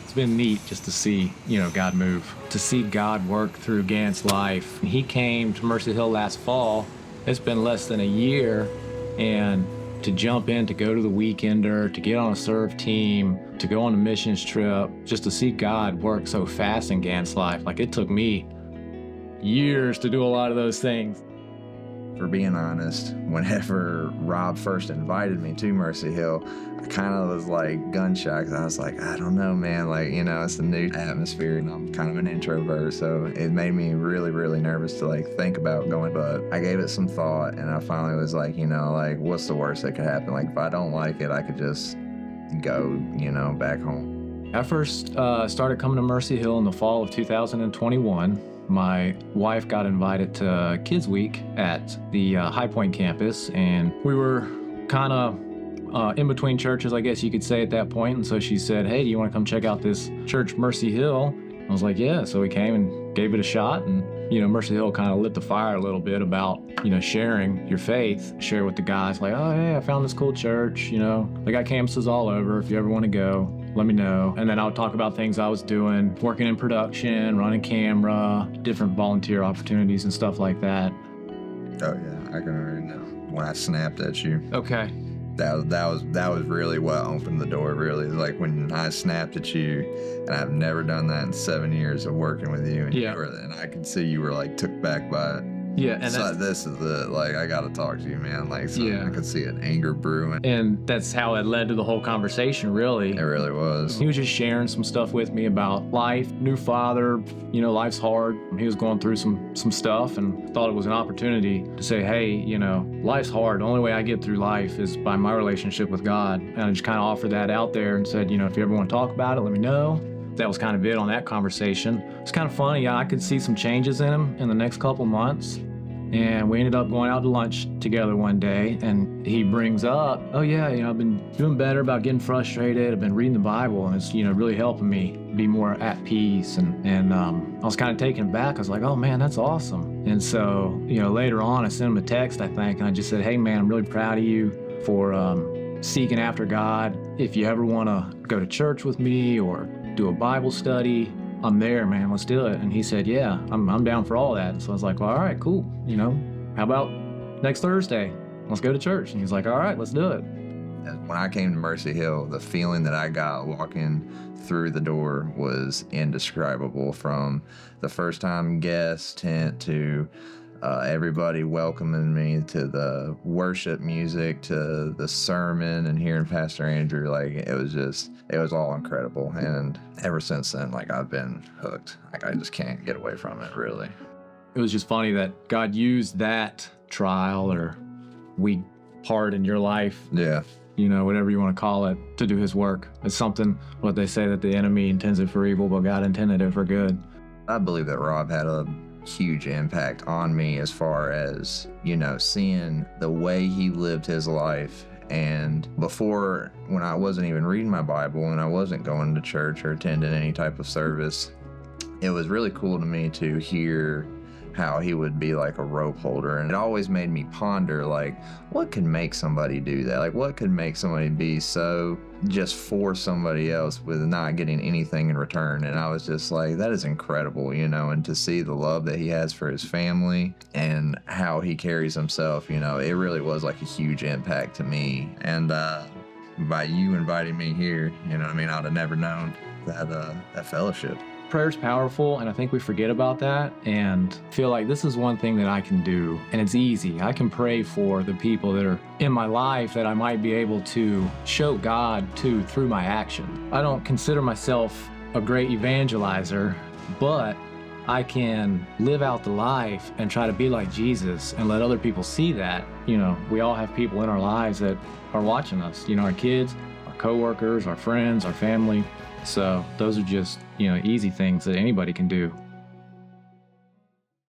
It's been neat just to see, God move, to see God work through Gant's life. He came to Mercy Hill last fall. It's been less than a year, and to jump in, to go to the Weekender, to get on a serve team, to go on a missions trip, just to see God work so fast in Gant's life. Like, it took me years to do a lot of those things. For being honest, whenever Rob first invited me to Mercy Hill, I kind of was like gun shy, 'cause I was like, I don't know, man. Like, it's a new atmosphere and I'm kind of an introvert. So it made me really, really nervous to think about going. But I gave it some thought and I finally was like, what's the worst that could happen? Like, if I don't like it, I could just go, back home. I first started coming to Mercy Hill in the fall of 2021. My wife got invited to Kids Week at the High Point campus, and we were kind of in between churches, I guess you could say, at that point. And so she said, hey, do you want to come check out this church, Mercy Hill? I was like, yeah. So we came and gave it a shot, and Mercy Hill kind of lit the fire a little bit about sharing your faith, share with the guys, like, oh, hey, I found this cool church. They got campuses all over. If you ever want to go, let me know. And then I would talk about things I was doing, working in production, running camera, different volunteer opportunities and stuff like that. Oh yeah, I can already know. When I snapped at you. Okay. That was really what opened the door, really. Like when I snapped at you, and I've never done that in 7 years of working with you. And yeah. And I could see you were took back by it. Yeah, and so this is I gotta talk to you, man. Yeah. I could see an anger brewing. And that's how it led to the whole conversation, really. It really was. He was just sharing some stuff with me about life, new father, life's hard. He was going through some stuff and thought it was an opportunity to say, hey, life's hard. The only way I get through life is by my relationship with God. And I just kind of offered that out there and said, if you ever want to talk about it, let me know. That was kind of it on that conversation. It's kind of funny. I could see some changes in him in the next couple months. And we ended up going out to lunch together one day, and he brings up, oh yeah, I've been doing better about getting frustrated. I've been reading the Bible, and it's, really helping me be more at peace. And I was kind of taken aback. I was like, oh man, that's awesome. And so, later on, I sent him a text, I think, and I just said, hey man, I'm really proud of you for seeking after God. If you ever want to go to church with me or do a Bible study, I'm there, man. Let's do it. And he said, yeah, I'm down for all that. So I was like, well, all right, cool. How about next Thursday? Let's go to church. And he's like, all right, let's do it. When I came to Mercy Hill, the feeling that I got walking through the door was indescribable. From the first time guest tent to everybody welcoming me, to the worship music, to the sermon and hearing Pastor Andrew, it was all incredible. And ever since then, I've been hooked. I just can't get away from it, really. It was just funny that God used that trial or weak part in your life. Yeah. Whatever you want to call it, to do his work. It's something, what they say, that the enemy intends it for evil, but God intended it for good. I believe that Rob had a huge impact on me as far as, seeing the way he lived his life. And before, when I wasn't even reading my Bible and I wasn't going to church or attending any type of service, it was really cool to me to hear how he would be like a rope holder. And it always made me ponder, what could make somebody do that? What could make somebody be so just for somebody else with not getting anything in return? And I was just like, that is incredible, and to see the love that he has for his family and how he carries himself, it really was a huge impact to me. And by you inviting me here, I'd have never known that fellowship. Prayer's powerful, and I think we forget about that and feel like this is one thing that I can do, and it's easy. I can pray for the people that are in my life that I might be able to show God to through my action. I don't consider myself a great evangelizer, but I can live out the life and try to be like Jesus and let other people see that. We all have people in our lives that are watching us, our kids, our coworkers, our friends, our family. So those are just, easy things that anybody can do.